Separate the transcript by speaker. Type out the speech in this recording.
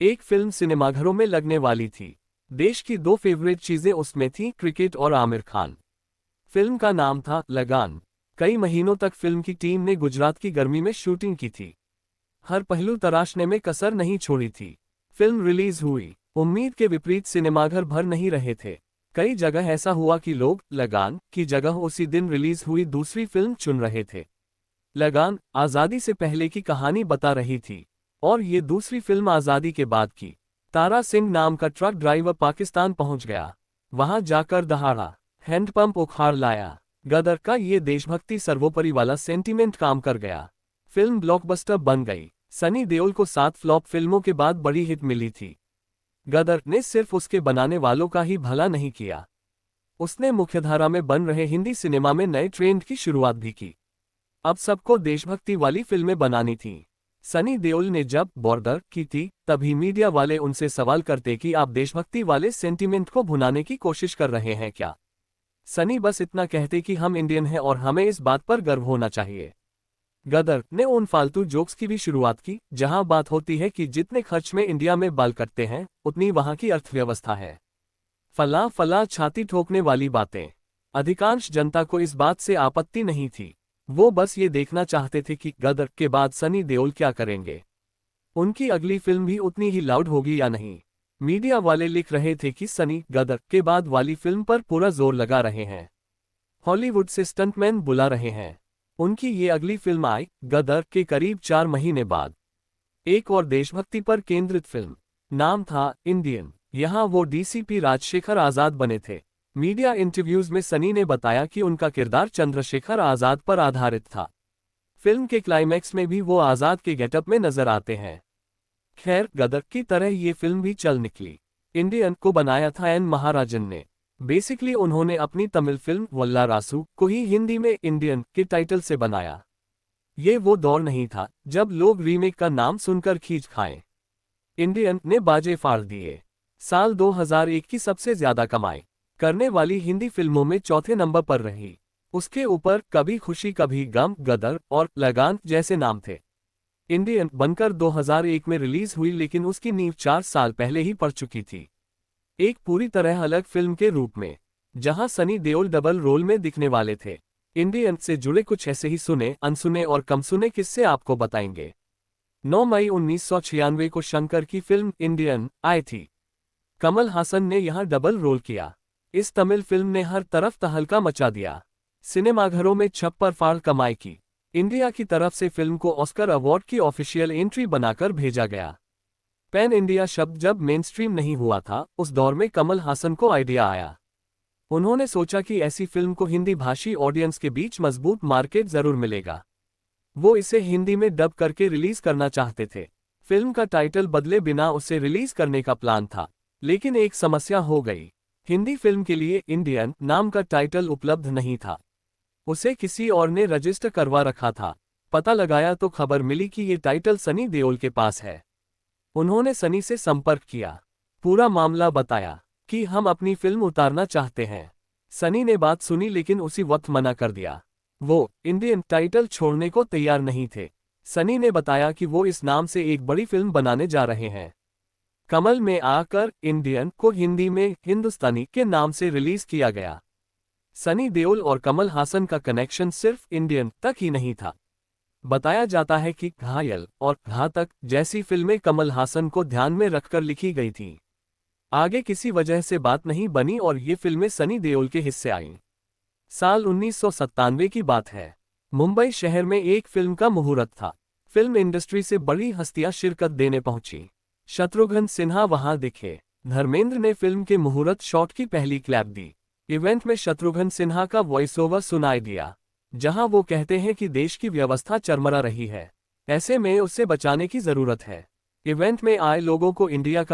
Speaker 1: एक फिल्म सिनेमाघरों में लगने वाली थी। देश की दो फेवरेट चीजें उसमें थीं, क्रिकेट और आमिर खान। फिल्म का नाम था लगान। कई महीनों तक फिल्म की टीम ने गुजरात की गर्मी में शूटिंग की थी। हर पहलू तराशने में कसर नहीं छोड़ी थी। फिल्म रिलीज हुई। उम्मीद के विपरीत सिनेमाघर भर नहीं रहे थे। कई जगह ऐसा हुआ कि लोग लगान की जगह उसी दिन रिलीज हुई दूसरी फिल्म चुन रहे थे। लगान आज़ादी से पहले की कहानी बता रही थी, और ये दूसरी फिल्म आज़ादी के बाद की। तारा सिंह नाम का ट्रक ड्राइवर पाकिस्तान पहुंच गया। वहां जाकर दहाड़ा, हैंडपंप उखाड़ लाया। गदर का ये देशभक्ति सर्वोपरि वाला सेंटीमेंट काम कर गया। फिल्म ब्लॉकबस्टर बन गई। सनी देओल को 7 फ्लॉप फिल्मों के बाद बड़ी हिट मिली थी। गदर ने सिर्फ उसके बनाने वालों का ही भला नहीं किया, उसने मुख्यधारा में बन रहे हिंदी सिनेमा में नए ट्रेंड की शुरुआत भी की। अब सबको देशभक्ति वाली फिल्में बनानी थीं। सनी देओल ने जब बॉर्डर की थी, तभी मीडिया वाले उनसे सवाल करते कि आप देशभक्ति वाले सेंटीमेंट को भुनाने की कोशिश कर रहे हैं क्या। सनी बस इतना कहते कि हम इंडियन हैं और हमें इस बात पर गर्व होना चाहिए। गदर ने उन फालतू जोक्स की भी शुरुआत की, जहां बात होती है कि जितने खर्च में इंडिया में बाल कटते हैं, उतनी वहां की अर्थव्यवस्था है। फला फला छाती ठोकने वाली बातें। अधिकांश जनता को इस बात से आपत्ति नहीं थी। वो बस ये देखना चाहते थे कि गदर के बाद सनी देओल क्या करेंगे। उनकी अगली फिल्म भी उतनी ही लाउड होगी या नहीं। मीडिया वाले लिख रहे थे कि सनी गदर के बाद वाली फिल्म पर पूरा जोर लगा रहे हैं। हॉलीवुड से स्टंटमैन बुला रहे हैं। उनकी ये अगली फिल्म आई गदर के करीब 4 महीने बाद। एक और देशभक्ति पर केंद्रित फिल्म, नाम था इंडियन। यहाँ वो डीसीपी राजशेखर आजाद बने थे। मीडिया इंटरव्यूज में सनी ने बताया कि उनका किरदार चंद्रशेखर आजाद पर आधारित था। फिल्म के क्लाइमैक्स में भी वो आजाद के गेटअप में नजर आते हैं। खैर, गदर की तरह ये फिल्म भी चल निकली। इंडियन को बनाया था एन महाराजन ने। बेसिकली उन्होंने अपनी तमिल फिल्म वल्लारासु को ही हिंदी में इंडियन के टाइटल से बनाया। ये वो दौर नहीं था जब लोग रीमेक का नाम सुनकर खींच खाएं। इंडियन ने बाजे फाड़ दिए। साल 2001 की सबसे ज्यादा कमाई करने वाली हिंदी फिल्मों में चौथे नंबर पर रही। उसके ऊपर कभी खुशी कभी गम, गदर और लगान जैसे नाम थे। इंडियन बनकर 2001 में रिलीज हुई, लेकिन उसकी नींव 4 साल पहले ही पड़ चुकी थी। एक पूरी तरह अलग फिल्म के रूप में, जहां सनी देओल डबल रोल में दिखने वाले थे। इंडियन से जुड़े कुछ ऐसे ही सुने, अनसुने और कम सुने किस्से आपको बताएंगे। 9 मई 1996 को शंकर की फिल्म इंडियन आई थी। कमल हासन ने यहां डबल रोल किया। इस तमिल फिल्म ने हर तरफ तहलका मचा दिया। सिनेमाघरों में छप्पर फाड़ कमाई की। इंडिया की तरफ से फिल्म को ऑस्कर अवार्ड की ऑफिशियल एंट्री बनाकर भेजा गया। पैन इंडिया शब्द जब मेनस्ट्रीम नहीं हुआ था, उस दौर में कमल हासन को आइडिया आया। उन्होंने सोचा कि ऐसी फिल्म को हिंदी भाषी ऑडियंस के बीच मजबूत मार्केट जरूर मिलेगा। वो इसे हिंदी में डब करके रिलीज करना चाहते थे। फिल्म का टाइटल बदले बिना उसे रिलीज करने का प्लान था, लेकिन एक समस्या हो गई। हिंदी फिल्म के लिए इंडियन नाम का टाइटल उपलब्ध नहीं था। उसे किसी और ने रजिस्टर करवा रखा था। पता लगाया तो खबर मिली कि ये टाइटल सनी देओल के पास है। उन्होंने सनी से संपर्क किया, पूरा मामला बताया कि हम अपनी फिल्म उतारना चाहते हैं। सनी ने बात सुनी, लेकिन उसी वक्त मना कर दिया। वो इंडियन टाइटल छोड़ने को तैयार नहीं थे। सनी ने बताया कि वो इस नाम से एक बड़ी फिल्म बनाने जा रहे हैं। कमल में आकर इंडियन को हिंदी में हिंदुस्तानी के नाम से रिलीज किया गया। सनी देओल और कमल हासन का कनेक्शन सिर्फ इंडियन तक ही नहीं था। बताया जाता है कि घायल और घातक जैसी फिल्में कमल हासन को ध्यान में रखकर लिखी गई थीं। आगे किसी वजह से बात नहीं बनी और ये फिल्में सनी देओल के हिस्से आईं। साल 1997 की बात है। मुंबई शहर में एक फिल्म का मुहूर्त था। फिल्म इंडस्ट्री से बड़ी हस्तियां शिरकत देने पहुंची। शत्रुघ्न सिन्हा वहां दिखे। धर्मेंद्र ने फिल्म के मुहूर्त शॉट की पहली क्लैप दी। इवेंट में शत्रुघ्न सिन्हा का वॉइस ओवर सुनाई दिया, जहां वो कहते हैं कि देश की व्यवस्था चरमरा रही है, ऐसे में उससे बचाने की जरूरत है। इवेंट में आए लोगों को इंडिया का